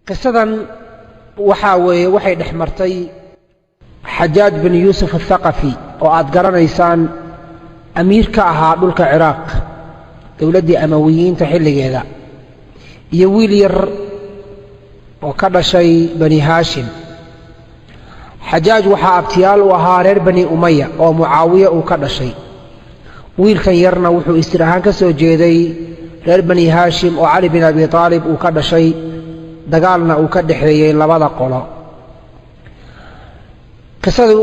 qisadan waxay dhexmartay Xajaaj bin Yuusuf al-Thaqafi oo aad garanaysaan amiir ka ahaa dhulka Ciraaq dawladii Amawiyiinta xilligeeda iyo wiil yar oo ka dhashay Bani Haashim. Xajaaj waxa abtiyaal u ahaa reer Bani Umayya oo Mucaawiya uu ka dhashay. wiilkan yarna wuxuu istirahaan ka soo jeeday reer Bani Haashim oo Ali bin Abi Talib uu ka dhashay, dagaalna uu ka dhaxeeyay labada qolo. qisadu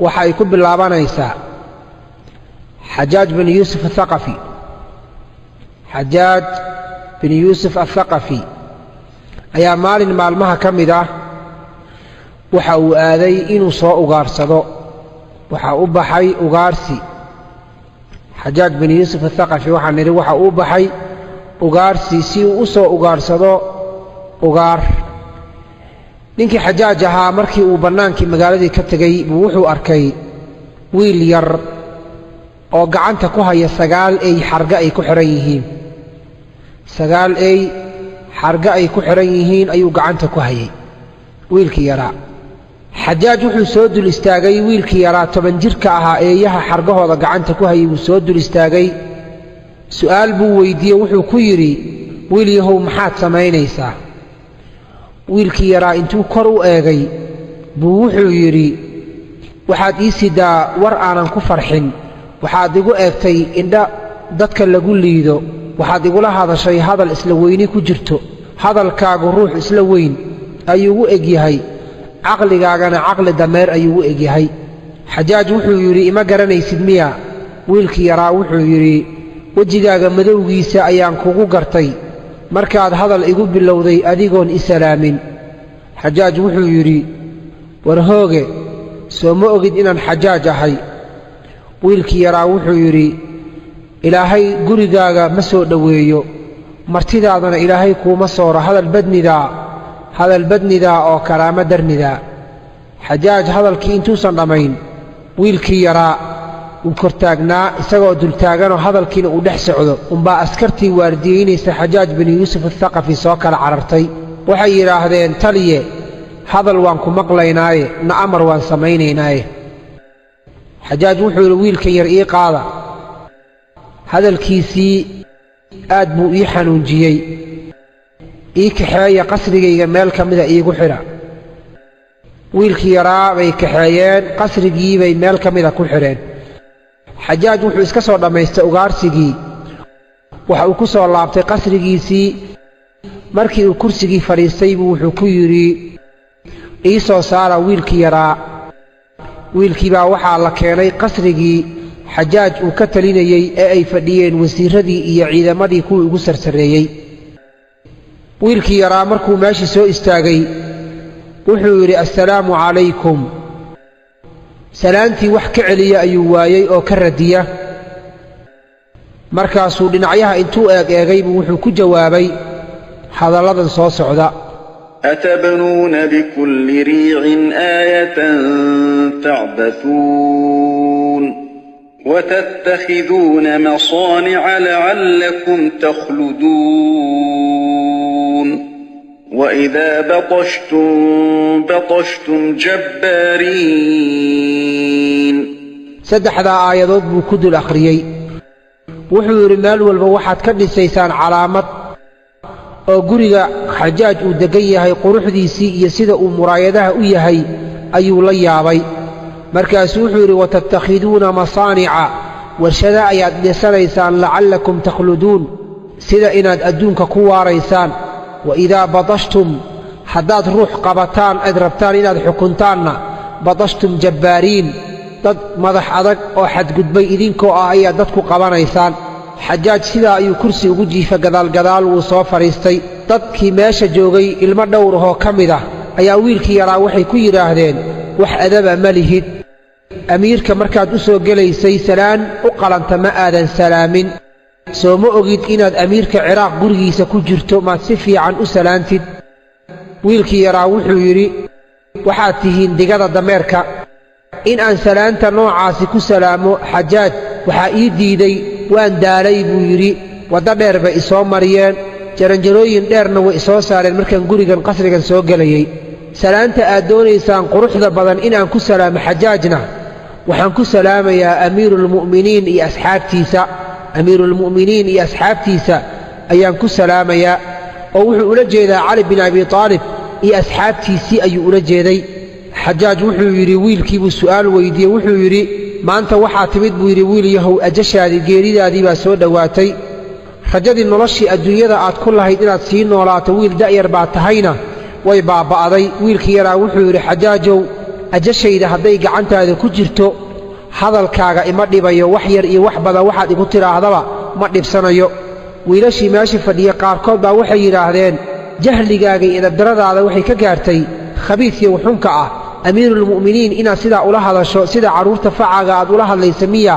waxay ku bilaabanaysaa Xajaaj bin Yuusuf al-Thaqafi. Xajaaj bin Yuusuf al-Thaqafi ayaa maalin maalmaha ka mid ah waxa uu aaday inuu soo ugaarsado. waxa uu baxay ugaarsi. Xajaaj bin Yuusuf al-Thaqafi waxaan niri waxa uu baxay ugaarsi si uu u soo ugaarsado ugaar. ninkii Xajaaj ahaa markii uu bannaankii magaaladii ka tegay buu wuxuu arkay wiil yar oo gacanta ku haya 9 ay xarga ay ku xiran yihiin. 9 ay xarga ay ku xiran yihiin ayuu gacanta ku hayay wiilkii yaraa. Xajaaj wuxuu soo dul istaagay wiilkii yaraa 10 jirka ahaa eeyaha xargahooda gacanta ku hayay wuu soo dul istaagay. su'aal buu weydiiyey, wuxuu ku yidhi, wiil yahow maxaad samaynaysaa? wiilkii yaraa intuu kor u eegay buu wuxuu yidhi, waxaad ii sidaa war aanan ku farxin. waxaad igu eegtay indha dadka lagu liido. waxaad igula hadashay hadal isla weyni ku jirto. hadalkaagu ruux isla weyn ayuu u eg yahay, caqligaagana caqli dameer ayuu u eg yahay. Xajaaj wuxuu yidhi, ima garanaysid miya? wiilkii yaraa wuxuu yidhi, wejigaaga madowgiisa ayaan kugu gartay markaad hadal igu bilowday adigoon i salaamin. Xajaaj wuxuu yidhi, war hooge, soo ma ogid inaan Xajaaj ahay? wiilkii yaraa wuxuu yidhi, ilaahay gurigaaga ma soo dhoweeyo, martidaadana ilaahay kuuma sooro hadal badnidaa oo karaamo darnidaa. Xajaaj hadalkii intuusan dhammayn wiilkii yaraa uu kortaagnaa isagoo dultaaganoo hadalkiina uu dhex socdo unbaa askartii waardiyeynaysa Xajaaj bin Yuusuf al-Thaqafi soo kala carartay. waxay yidhaahdeen, taliye, hadal waan ku maqlaynaaye na amar waan samaynaynaaye. Xajaaj wuxuu yidhi, wiilkan yar ii qaada. hadalkiisii aad buu ii xanuunjiyey. ii kaxeeya qasrigayga meel ka mida iigu xidha. wiilkii yaraa bay kaxeeyeen, qasrigii bay meel ka mida ku xidheen. Xajaaj wuxuu iska soo dhammaystay ugaarsigii. waxa uu ku soo laabtay qasrigiisii. markii uu kursigii fadhiistay buu wuxuu ku yidhi, ii soo saara wiilkii yaraa. wiilkii baa waxaa la keenay qasrigii Xajaaj uu ka talinayey ee ay fadhiyeen wasiiradii iyo ciidamadii kuwii ugu sarsareeyey. wiilkii yaraa markuu meeshii soo istaagay wuxuu yidhi, assalaamu calaykum. salaantii wax ka celiya ayuu waayey oo ka radiya. markaasuu dhinacyaha intuu eegay buu wuxuu ku jawaabay hadalladan soo socda: أتبنون بكل ريع آية تعبثون وتتخذون مصانع لعلكم تخلدون وإذا بطشتم جبارين. 3 aayadood buu ku dul akhriyey. wuxuu yidhi, meel walba waxaad ka dhisaysaan calaamad oo guriga Xajaaj uu degan yahay quruxdiisii iyo sida uu muraayadaha u yahay ayuu la yaabay. markaasuu wuxuu yidhi, watattakhiduuna masaanica, warshada ayaad dhisanaysaan lacallakum takhluduun, sida inaad adduunka ku waaraysaan. waidaa badashtum, haddaad ruux qabataan aad rabtaan inaad xukuntaanna, badashtum jabbaariin, dad madax adag oo xadgudbay idinkoo ah ayaad dadku qabanaysaan. Xajaaj sidaa ayuu kursi ugu jiifa gadaalgadaal wuu soo fadhiistay. dadkii meesha joogay ilmo dhowrahoo ka mid ah ayaa wiilkii yaraa waxay ku yidhaahdeen, wax adaba ma lihid. amiirka markaad u soo gelaysay salaan u qalanta ma aadan salaamin. soo ma ogid inaad amiirka Ciraaq gurigiisa ku jirto maad si fiican u salaantid? wiilkii yaraa wuxuu yidhi, waxaad tihiin digada dameerka. in aan salaanta noocaasi ku salaamo Xajaaj waxaa ii diiday, waan daalay buu yidhi. waddo dheer bay isoo mariyeen, jaranjarooyin dheerna way soo saareen markaan gurigan qasrigan soo gelayay salaanta aad doonaysaan quruxda badan inaan ku salaamo xajaajna waxaan ku salaamayaa amiirulmu'miniin iyo asxaabtiisa ayaan ku salaamayaa oo wuxuu ula jeedaa cali bin abi aalib iyo asxaabtiisii ayuu ula jeeday xajaaj wuxuu yidhi wiilkiibuu su'aal weydiiyey wuxuu yidhi maanta waxaa timid buu yidhi wiil yahow ajashaadii geeridaadii baa soo dhowaatay rajadii noloshii adduunyada aad ku lahayd inaad sii noolaato wiil da'yar baa tahayna way baaba'day wiilkii yaraa wuxuu yidhi xajaajow ajashayda hadday gacantaada ku jirto hadalkaaga ima dhibayo wax yar iyo wax badan waxaad igu tidhaahdaba ma dhibsanayo wiilashii meesha fadhiya qaarkood baa waxay yidhaahdeen jahligaaga iyo dabdaradaada waxay ka gaartay khabiidkii wuxunka ah amiirulmu'miniin inaad sidaa ula hadasho sida carruurta facaaga aad ula hadlaysa miya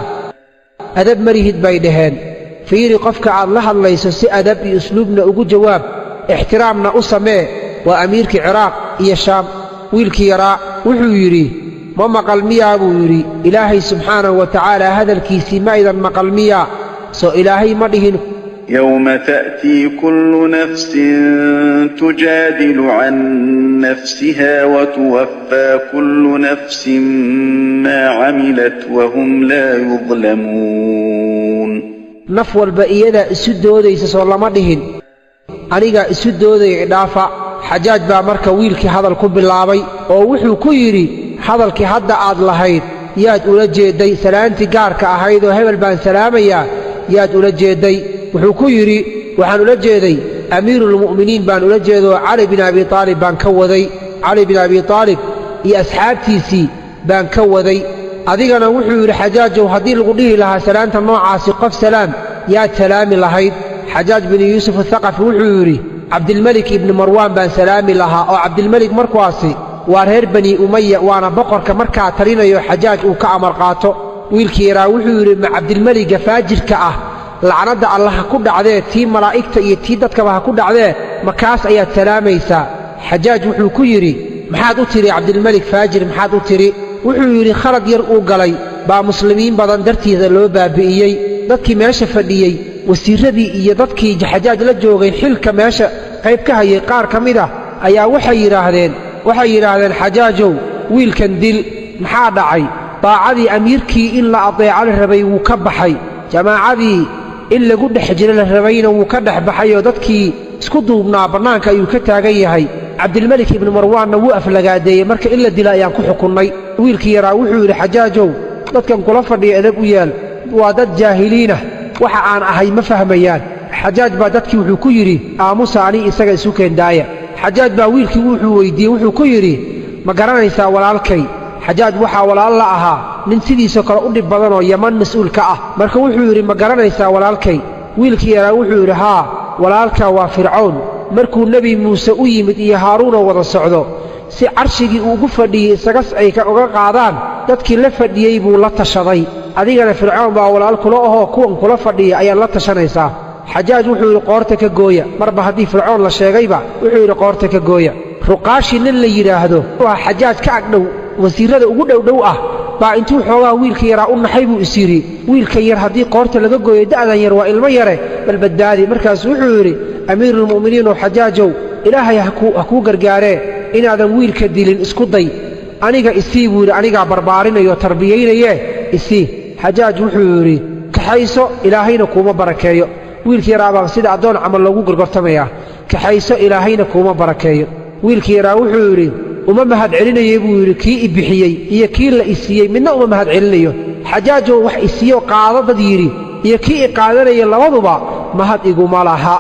adab marihid bay dhaheen fiiri qofka aad la hadlayso si adab iyo usluubna ugu jawaab ixtiraamna u samee waa amiirkii ciraaq iyo shaam wiilkii yaraa wuxuu yidhi ma maqal miyaa buu yidhi ilaahay subxaanahu wa tacaala hadalkiisii ma aydan maqal miyaa soo ilaahay ma dhihin يوم تأتي كل نفس تجادل عن نفسها وتوفى كل نفس ما عملت وهم لا يظلمون naf walba iyada isu doodaysa soo lama dhihin anigaa isu doodaya idhaafa xajaaj baa marka wiilkii hadal ku bilaabay oo wuxuu ku yidhi hadalkii hadda aad lahayd yaad ula jeedday salaantii gaarka ahayd oo hebel baan salaamayaa yaad ula jeedday wuxuu ku yidhi waxaan ula jeeday amiirulmu'miniin baan ula jeedoo cali bin abi aalib baan ka waday cali bin abi aalib iyo asxaabtiisii baan ka waday adigana wuxuu yidhi xajaajow haddii lagu dhihi lahaa salaanta noocaasi qof salaam yaad salaami lahayd xajaaj bin yuusuf athaqafi wuxuu yidhi cabdilmelik ibni marwaan baan salaami lahaa oo cabdilmelik markuwaasi waa reer bani umaya waana boqorka markaa talinayo xajaaj uu ka amar qaato wiilkii yaraa wuxuu yidhi ma cabdilmeliga faajirka ah lacnadda alla ha ku dhacdee tii malaa'igta iyo tii dadkaba ha ku dhacdee makaas ayaad salaamaysaa xajaaj wuxuu ku yidhi maxaad u tidhi cabdilmelik faajir maxaad u tidhi wuxuu yidhi khalad yar uu galay baa muslimiin badan dartiisa loo baabi'iyey dadkii meesha fadhiyey wasiirradii iyo dadkii xajaaj la joogay xilka meesha qayb ka hayay qaar ka mid ah ayaa waxay yidhaahdeen xajaajow wiilkan dil maxaa dhacay daacadii amiirkii in la adeeco la rabay wuu ka baxay jamaacadii in lagu dhex jiro la rabayna wuu ka dhex baxay oo dadkii isku duubnaa bannaanka ayuu ka taagan yahay cabdilmelik ibni marwaanna wuu aflagaadeeyey marka in la dila ayaan ku xukunnay wiilkii yaraa wuxuu yidhi xajaajow dadkan kula fadhiya edab u yaal waa dad jaahiliinah waxa aan ahay ma fahmayaan xajaaj baa dadkii wuxuu ku yidhi aamusa ani isaga isu keendaaya xajaaj baa wiilkii wuxuu weyddiiyey wuxuu ku yidhi ma garanaysaa walaalkay xajaaj waxaa walaal la ahaa nin sidiisoo kale u dhib badanoo yaman mas-uul ka ah marka wuxuu yidhi ma garanaysaa walaalkay wiilkii yaraa wuxuu yidhi haa walaalkaa waa fircown markuu nebi muuse u yimid iyo haaruunoo wada socdo si carshigii uu ugu fadhiyey isagas ay uga qaadaan dadkii la fadhiyey buu la tashaday adigana fircoon baa walaal kula ahoo kuwan kula fadhiya ayaad la tashanaysaa xajaaj wuxuu yidhi qoorta ka gooya marba haddii fircoon la sheegayba wuxuu yidhi qoorta ka gooya ruqaashi nin la yidhaahdo waa xajaaj ka agdhow wasiirrada ugu dhowdhow ah baa intuu xoogaa wiilka yaraa u naxay buu is yidhi wiilkan yar haddii qoorta laga gooyo da'dan yar waa ilmo yare bal badbaadi markaasuu wuxuu yidhi amiirulmu'miniinoo xajaajow ilaahay ha kuu gargaaree inaadan wiilka dilin isku day aniga isii buu yidhi anigaa barbaarinayoo tarbiyaynayee isii xajaaj wuxuu yidhi kaxayso ilaahayna kuuma barakeeyo wiilkii yaraa baa sida addoon camal loogu gorgortamayaa kaxayso ilaahayna kuuma barakeeyo wiilkii yaraa wuxuu yidhi uma mahad celinayey buu yidhi kii i bixiyey iyo kii la isiiyey midna uma mahad celinayo xajaajoo wax isiiyo qaado dad yidhi iyo kii i qaadanaya labaduba mahad iguma laha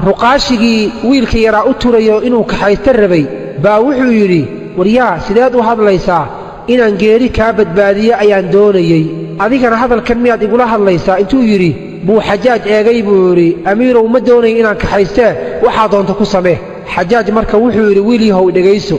ruqaashigii wiilkii yaraa u turayo inuu kaxaysta rabay baa wuxuu yidhi waryaa sideed u hadlaysaa inaan geeri kaa badbaadiyo ayaan doonayey adigana hadalkan miyaad igula hadlaysaa intuu yidhi buu xajaaj eegay buu yidhi amiirow ma doonaya inaan kaxaystee waxaa doonta ku samee xajaaj marka wuxuu yidhi wiil yahow dhegayso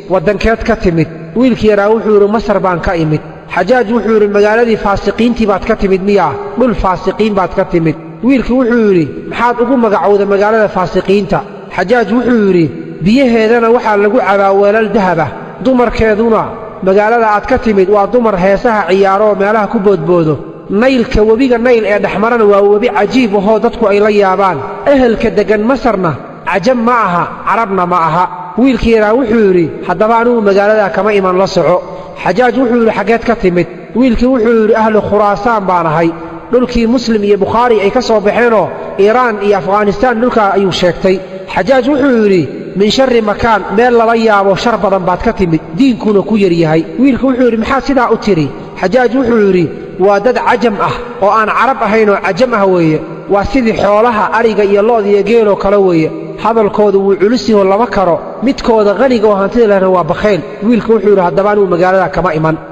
waddankeed ka timid wiilkii yaraa wuxuu yidhi masar baan ka imid xajaaj wuxuu yidhi magaaladii faasiqiintii baad ka timid miyaa dhul faasiqiin baad ka timid wiilkii wuxuu yidhi maxaad ugu magacowda magaalada faasiqiinta xajaaj wuxuu yidhi biyaheedana waxaa lagu cabaa weelal dahaba dumarkeeduna magaalada aad ka timid waa dumar heesaha ciyaaro oo meelaha ku boodboodo naylka webiga nayl ee dhexmarana waa webi cajiib ahoo dadku ay la yaabaan ehelka degan masarna cajam ma aha carabna ma aha wiilkii yaraa wuxuu yidhi haddaba anigu magaaladaa kama iman la soco xajaaj wuxuu yidhi xaggeed ka timid wiilkii wuxuu yidhi ahlu khuraasaan baan ahay dhulkii muslim iyo bukhaari ay ka soo baxeenoo iiraan iyo afghanistaan dhulkaa ayuu sheegtay xajaaj wuxuu yidhi min sharri makaan meel lala yaabo shar badan baad ka timid diinkuna ku yar yahay wiilku wuxuu yidhi maxaa sidaa u tiri xajaaj wuxuu yidhi waa dad cajam ah oo aan carab ahayn oo cajam ah weeye waa sidii xoolaha ariga iyo lo'da iyo geeloo kale weeye hadalkooda wuu culus yaho lama karo midkooda qaniga oo hantida lehna waa bakhayl wiilku wuxuu yidhi haddaba anigu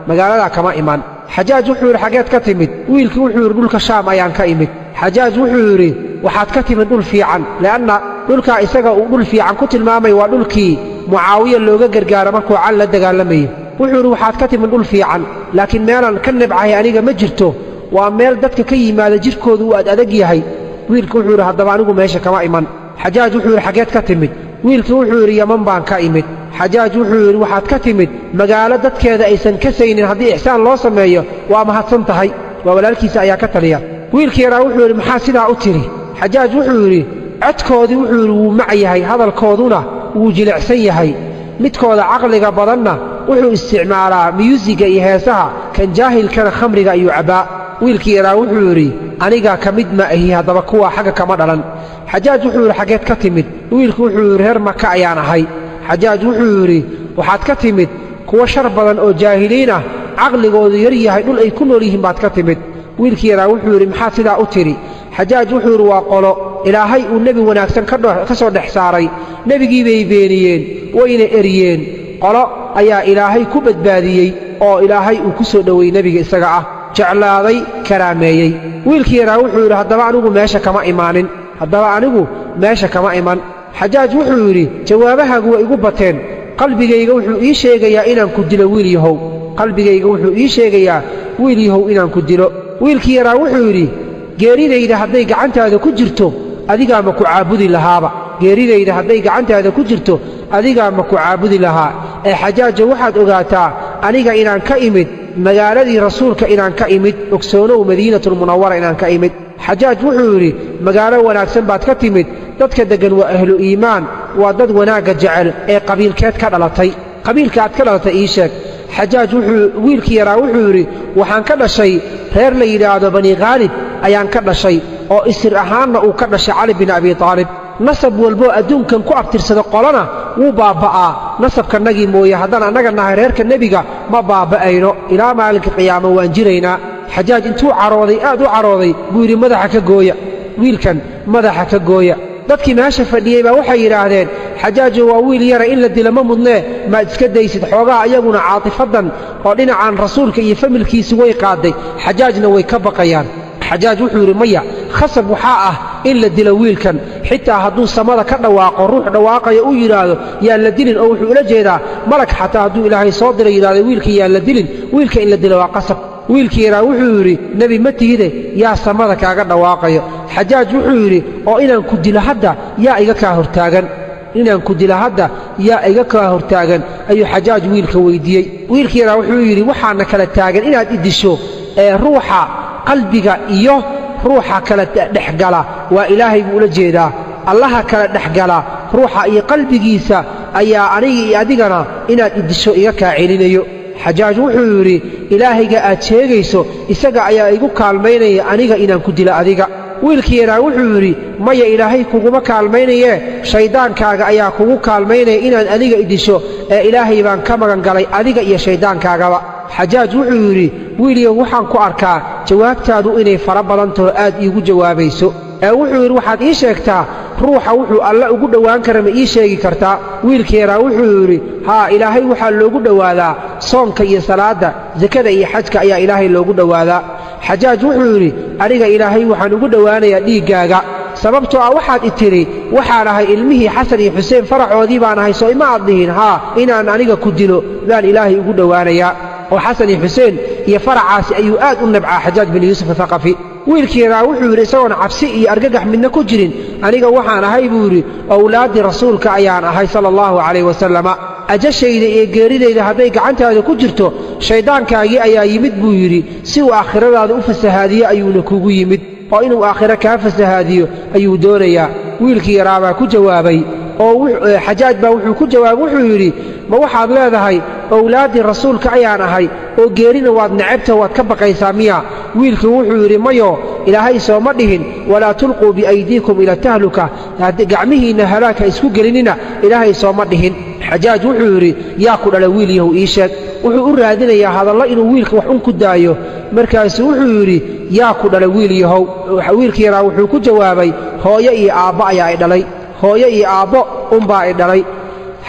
magaaladaa kama iman xajaaj wuxuu yidhi xaggeed ka timid wiilkii wuxuu yidhi dhulka shaam ayaan ka imid xajaaj wuxuu yidhi waxaad ka timid dhul fiican le'anna dhulkaa isaga uu dhul fiican ku tilmaamay waa dhulkii mucaawiya looga gargaaro markuu cal la dagaalamayey wuxuu yidhi waxaad ka timid dhul fiican laakiin meelaan ka nibcahay aniga ma jirto waa meel dadka ka yimaada jidhkoodu uu adag yahay wiilku wuxuu yidhi haddaba anigu meesha kama iman xajaaj wuxuu yidhi xaggeed ka timid wiilkii wuxuu yidhi yaman baan ka imid xajaaj wuxuu yidhi waxaad ka timid magaalo dadkeeda aysan kasaynin haddii ixsaan loo sameeyo waa mahadsan tahay waa walaalkiisa ayaa ka taliya wiilkii yaraa wuxuu yidhi maxaa sidaa u tiri xajaaj wuxuu yidhi codkoodii wuxuu yidhi wuu mac yahay hadalkooduna wuu jilicsan yahay midkooda caqliga badanna wuxuu isticmaalaa miyuusiga iyo heesaha kan jaahilkana khamriga ayuu cabbaa wiilkii yaraa wuxuu yidhi aniga ka mid ma ahi haddaba kuwa xagga kama dhalan xajaaj wuxuu yidhi xaggeed ka timid wiilku wuxuu yidhi reer maka ayaan ahay xajaaj wuxuu yidhi waxaad ka timid kuwa shar badan oo jaahiliin ah caqligoodu yar yahay dhul ay ku nool yihiin baad ka timid wiilkii yaraa wuxuu yidhi maxaad sidaa u tiri xajaaj wuxuu yidhi waa qolo ilaahay uu nebi wanaagsan ka soo dhex saaray nebigii bay beeniyeen wayna eryeen qolo ayaa ilaahay ku badbaadiyey oo ilaahay uu ku soo dhoweeyey nebiga isaga ah jeclaaday karaameeyey wiilkii yaraa wuxuu yidhi haddaba anigu meesha kama iman xajaaj wuxuu yidhi jawaabahaagu waa igu bateen qalbigayga wuxuu ii sheegayaa inaan ku dilo wiil yahow inaan ku dilo wiilkii yaraa wuxuu yidhi geeridayda hadday gacantaada ku jirto adigaa ma ku caabudi lahaa ee xajaaja waxaad ogaataa aniga inaan ka imid magaaladii rasuulka inaan ka imid ogsoonow madiinatulmunawara inaan ka imid xajaaj wuxuu yidhi magaalo wanaagsan baad ka timid dadka deggan waa ahlu iimaan waa dad wanaagga jecel ee qabiilkeed ka dhalatay qabiilka aad ka dhalatay ii sheeg xajaaj wiilkii yaraa wuxuu yidhi waxaan ka dhashay reer la yidhaahdo bani khaalib ayaan ka dhashay oo isir ahaanna uu ka dhashay cali bin abi taalib nasab walboo adduunkan ku abtirsada qolana wuu baabba'aa nasabkanagii mooye haddaan annaga nahay reerka nebiga ma baabba'ayno ilaa maalinka qiyaamo waan jiraynaa xajaaj intuu carooday aad u carooday buu yidhi wiilkan madaxa ka gooya dadkii meesha fadhiyey baa waxay yidhaahdeen xajaajo waa wiil yara in la dila ma mudnee maad iska daysid xoogaha iyaguna caatifadan oo dhinacan rasuulka iyo familkiisi way qaaday xajaajna way ka baqayaan xajaaj wuxuu yidhi maya khasab waxaa ah in la dilo wiilkan xitaa hadduu samada ka dhawaaqo ruux dhawaaqaya uu yidhaahdo yaan la dilin oo wuxuu ula jeedaa malag xataa hadduu ilaahay soo diray yidhahdo wiilka yaan la dilin wiilka in la dilo waa qasab wiilkii yaraa wuxuu yidhi nebi ma tihide yaa samada kaaga dhawaaqayo xajaaj wuxuu yidhi oo inaan ku dilo hadda yaa iga kaa hortaagan ayuu xajaaj wiilka weyddiiyey wiilkii yaraa wuxuu yidhi waxaana kala taagan inaad i disho ee ruuxa qalbiga iyo ruuxa kala dhexgala waa ilaahay buu ula jeedaa allaha kala dhexgala ruuxa iyo qalbigiisa ayaa aniga iyo adigana inaad i disho iga kaa celinayo xajaaj wuxuu yidhi ilaahayga aad sheegayso isaga ayaa igu kaalmaynaya aniga inaan ku dilo adiga wiilkii yaraa wuxuu yidhi maya ilaahay kuguma kaalmaynayee shayddaankaaga ayaa kugu kaalmaynaya inaad adiga i disho ee ilaahay baan ka magan galay adiga iyo shayddaankaagaba xajaaj wuxuu yidhi wiilyow waxaan ku arkaa jawaabtaadu inay fara badan taho aad iigu jawaabayso ee wuxuu yidhi waxaad ii sheegtaa ruuxa wuxuu alle ugu dhowaan kara ma ii sheegi kartaa wiilkii yaraa wuxuu yidhi haa ilaahay waxaa loogu dhowaadaa soonka iyo salaadda sakada iyo xajka ayaa ilaahay loogu dhowaadaa xajaaj wuxuu yidhi aniga ilaahay waxaan ugu dhowaanayaa dhiiggaaga sababtoo ah waxaad i tidhi waxaan ahay ilmihii xasan iyo xuseen faracoodii baan ahay soo ima aad dhihin haa inaan aniga ku dilo baan ilaahay ugu dhowaanayaa oo xasan iyo xuseen iyo faracaasi ayuu aad u nabcaa xajaaj bin yuusuf athaqafi wiilkii yaraa wuxuu yidhi isagoon cabsi iyo argagax midna ku jirin aniga waxaan ahay buu yidhi owlaaddii rasuulka ayaan ahay sala allahu calayh wasalama ajashayda iyo geeridayda hadday gacantaada ku jirto shayddaankaagii ayaa yimid buu yidhi si uu aakhiradaada u fasahaadiyo ayuuna kugu yimid oo inuu aakhiro kaa fasahaadiyo ayuu doonayaa wiilkii yaraabaa ku jawaabay oo xajaaj baa wuxuu ku jawaabay wuxuu yidhi ma waxaad leedahay owlaaddii rasuulka ayaan ahay oo geerina waad necabta waad ka baqaysaa miya wiilkii wuxuu yidhi mayo ilaahay sooma dhihin walaa tulquu biaydiikum ila tahluka gacmihiinna halaagka isku gelinina ilaahay sooma dhihin xajaaj wuxuu yidhi yaa ku dhala wiil yahow ii sheeg wuxuu u raadinayaa hadallo inuu wiilka wax un ku daayo markaasuu wuxuu yidhi yaa ku dhala wiil yahow wiilkii yaraa wuxuu ku jawaabay hooyo iyo aabbo ayaa i dhalay hooyo iyo aabbo unbaa i dhalay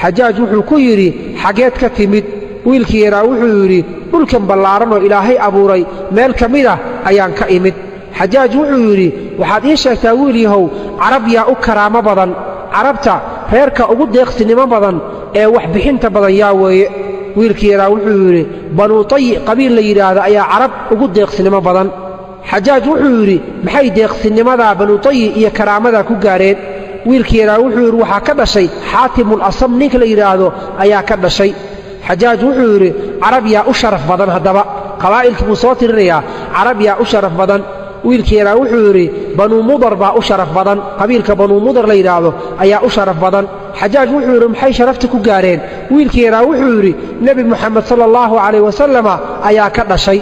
xajaaj wuxuu ku yidhi xaggeed ka timid wiilkii yaraa wuxuu yidhi dhulkan ballaaranoo ilaahay abuuray meel ka mid ah ayaan ka imid xajaaj wuxuu yidhi waxaad ii sheegtaa wiil yahow carab yaa u karaamo badan carabta reerka ugu deeqsinimo badan ee wax bixinta badan yaa weeye wiilkii yaraa wuxuu yidhi banuu tayi qabiil la yidhaahdo ayaa carab ugu deeqsinimo badan xajaaj wuxuu yidhi maxay deeqsinimadaa banuu tayi iyo karaamadaa ku gaareen wiilkii yaraa wuxuu yidhi waxaa ka dhashay xaatimul asam ninka la yidhaahdo ayaa ka dhashay xajaaj wuxuu yidhi carab yaa u sharaf badan haddaba qabaa'ilkii buu soo tirinayaa carab yaa u sharaf badan wiilkii yaraa wuxuu yidhi banuu mudar baa u sharaf badan qabiilka banuu mudar la yidhaahdo ayaa u sharaf badan xajaaj wuxuu yidhi maxay sharafta ku gaareen wiilkii yaraa wuxuu yidhi nebi moxamed sala allahu calayh wasalama ayaa ka dhashay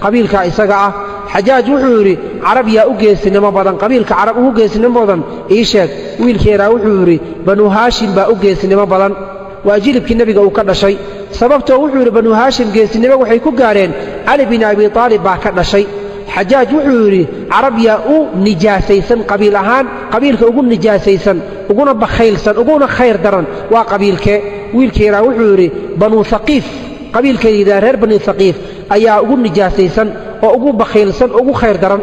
qabiilkaa isaga ah xajaaj wuxuu yidhi carab yaa u geesinimo badan qabiilka carab ugu geesinimo badan ii sheeg wiilkii yaraa wuxuu yidhi banuu haashim baa u geesinimo badan waa jilibkii nebiga uu ka dhashay sababtoo wuxuu yidhi banuu haashim geesinimo waxay ku gaareen cali bin abi aalib baa ka dhashay xajaaj wuxuu yidhi carab yaa u nijaasaysan qabiil ahaan qabiilka ugu nijaasaysan uguna bakhaylsan uguna khayr daran waa qabiilkee wiilkii yaraa wuxuu yidhi banuu haqiif qabiilka yidhaha reer bani haqiif ayaa ugu nijaasaysan oo ugu bakhaylsan ugu khayr daran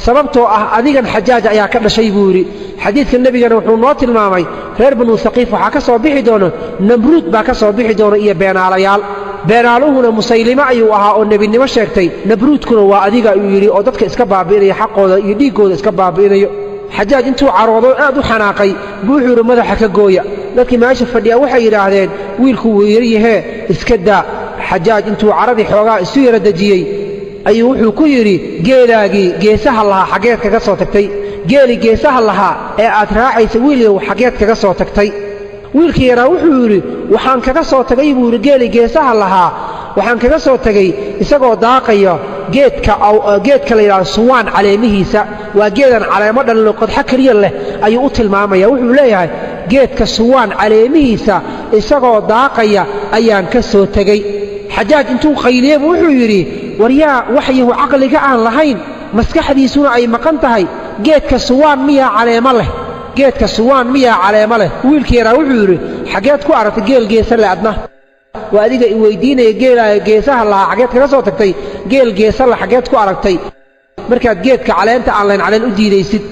sababtoo ah adigan xajaaj ayaa ka dhashay buu yidhi xadiidka nebigana wuxuu noo tilmaamay reer banuu haqiif waxaa ka soo bixi doona namruud baa ka soo bixi doona iyo beenaalayaal beenaaluhuna musaylime ayuu ahaa oo nebinimo sheegtay nabruudkuna waa adiga uu yidhi oo dadka iska baabi'inaya xaqooda iyo dhiiggooda iska baabi'inayo xajaaj intuu caroodo aad u xanaaqay buu wuxuu yidhi madaxa ka gooya dadkii meesha fadhiya waxay yidhaahdeen wiilku wuu yaryahee iska daa xajaaj intuu caradii xoogaa isu yara dejiyey ayuu wuxuu ku yidhi geelaagii geesaha lahaa xaggeed kaga soo tagtay geelii geesaha lahaa ee aad raacaysa wiilyow xaggeed kaga soo tagtay wiilkii yaraa wuxuu yidhi waxaan kaga soo tagay buu yidhi geelii geesaha lahaa waxaan kaga soo tegey isagoo daaqaya geedka la yidhahdo suwaan caleemihiisa waa geedan caleemo dhallo qodxo keliya leh ayuu u tilmaamaya wuxuu leeyahay geedka suwaan caleemihiisa isagoo daaqaya ayaan ka soo tegey xajaaj intuu qayliyeybu wuxuu yidhi waryaa waxyahu caqliga aan lahayn maskaxdiisuna ay maqan tahay geedka suwaan miyaa caleemo leh geedka suwaan miyaa caleemo leh wiilkii yaraa wuxuu yidhi xaggeed ku aragtay geel geesa le adna waa adiga i weyddiinaya geelaayo geesaha lahaa xaggeed kaga soo tagtay geel geesa le xaggeed ku aragtay markaad geedka caleenta aan layn caleen u diidaysid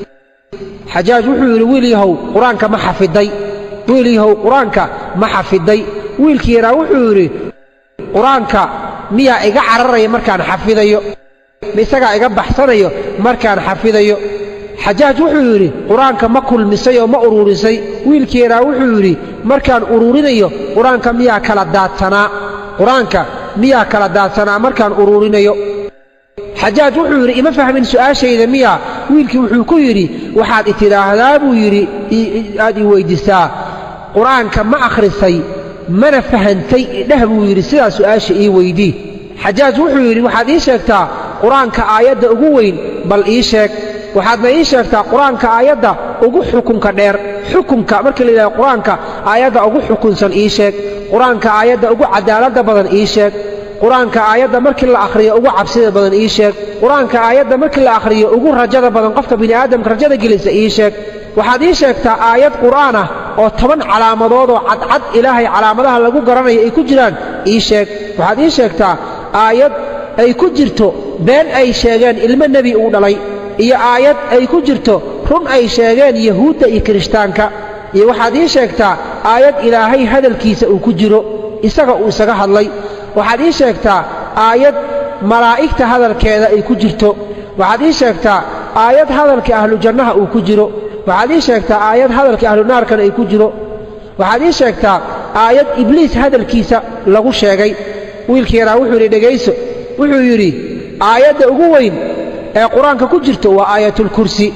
xajaaj wuxuu yidhi wiil yahow qur-aanka ma xafiday wiil yahow qur-aanka ma xafiday wiilkii yaraa wuxuu yidhi qur-aanka miyaa iga cararaya markaan xafidayo ma isagaa iga baxsanayo markaan xafidayo xajaaj wuxuu yidhi qur-aanka ma kulmisay oo ma uruurisay wiilkii yaraa wuxuu yidhi markaan uruurinayo qur-aanka miyaa kala daadsanaa qur-aanka miyaa kala daadsanaa markaan uruurinayo xajaaj wuxuu yidhi ima fahmin su'aashayda miyaa wiilkii wuxuu ku yidhi waxaad i tidhaahdaa buu yidhi aad i weyddiisaa qur-aanka ma akhrisay mana fahantay idheh buu yidhi sidaa su'aasha ii weydii xajaaj wuxuu yidhi waxaad ii sheegtaa qur-aanka aayadda ugu weyn bal ii sheeg waxaadna ii sheegtaa qur-aanka aayadda ugu xukunka dheer xukunka markii la yidhahdo qur-aanka aayadda ugu xukunsan ii sheeg qur-aanka aayadda ugu cadaaladda badan ii sheeg qur-aanka aayadda markii la akhriyo ugu cabsida badan ii sheeg qur-aanka aayadda markii la akhriyo ugu rajada badan qofka bini'aadamka rajada gelisa ii sheeg waxaad ii sheegtaa aayad qur'aan ah oo 10 calaamadoodoo cadcad ilaahay calaamadaha lagu garanayo ay ku jiraan ii sheeg waxaad ii sheegtaa aayad ay ku jirto been ay sheegeen ilmo nebi uu dhalay iyo aayad ay ku jirto run ay sheegeen yahuudda iyo kirishtaanka iyo waxaad ii sheegtaa aayad ilaahay hadalkiisa uu ku jiro isaga uu isaga hadlay waxaad ii sheegtaa aayad malaa'igta hadalkeeda ay ku jirto waxaad ii sheegtaa aayad hadalka ahlu jannaha uu ku jiro waxaad ii sheegtaa aayad hadalka ahlu naarkana ay ku jiro waxaad ii sheegtaa aayad ibliis hadalkiisa lagu sheegay wiilkii yaraa wuxuu yidhi dhegayso wuxuu yidhi aayadda ugu weyn ee qur-aanka ku jirto waa aayatulkursi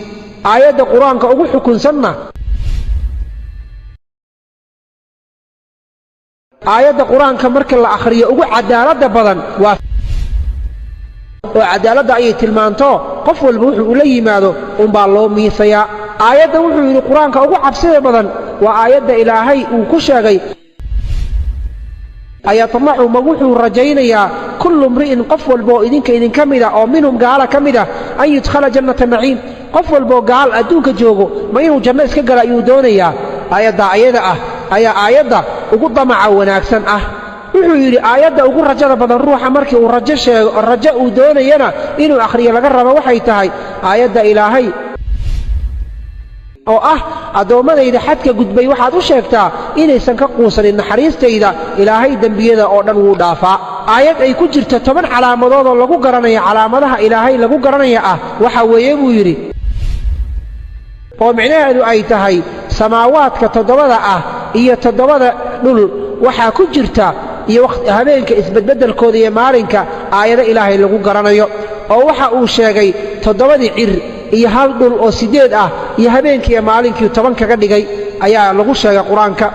aayadda qur-aanka ugu xukunsanna aayadda quraanka marka la akhriyo ugu cadaalada badan waa oo cadaalada ay tilmaanto qof walba wuxuu la yimaado baa loo miisaya aayadda wuxuu yiri quraanka ugu cabsida badan waa aayadda ilaahay uu ku sheegay ayatamacu ma wuxuu rajaynayaa kullu mri'in qof walba oo idin kamida oo minhum gaala kamida an yudkhala jannata naciim qof walba gaal adduunka joogo ma inuu janno iska gala ayuu doonayaa ayada ayaa aayadda ugu damaca wanaagsan ah wuxuu yiri aayadda ugu rajada badan ruuxa markii uu rajo sheego rajo uu doonayana inuu akhriyo laga rabo waxay tahay aayadda ilaahay oo ah adoomadayda xadka gudbay waxaad u sheegtaa inaysan ka quusanin naxariistayda ilaahay dambiyada oo dhan wuu dhaafaa aayad ay ku jirto 10 calaamadood oo lagu garanayo calaamadaha ilaahay lagu garanayo ah waxa weeye buu yiri oo micnaheedu ay tahay samaawaadka 7 ah iyo 7 dhul waxa ku jirta iyo waqti habeenka isbedbedelkooda iyo maalinka aayada ilaahay lagu garanayo oo waxa uu sheegay 7 cir iyo hal dhul oo 8 ah iyo habeenkii iyo maalinkii 10 kaga dhigay ayaa lagu sheegay quraanka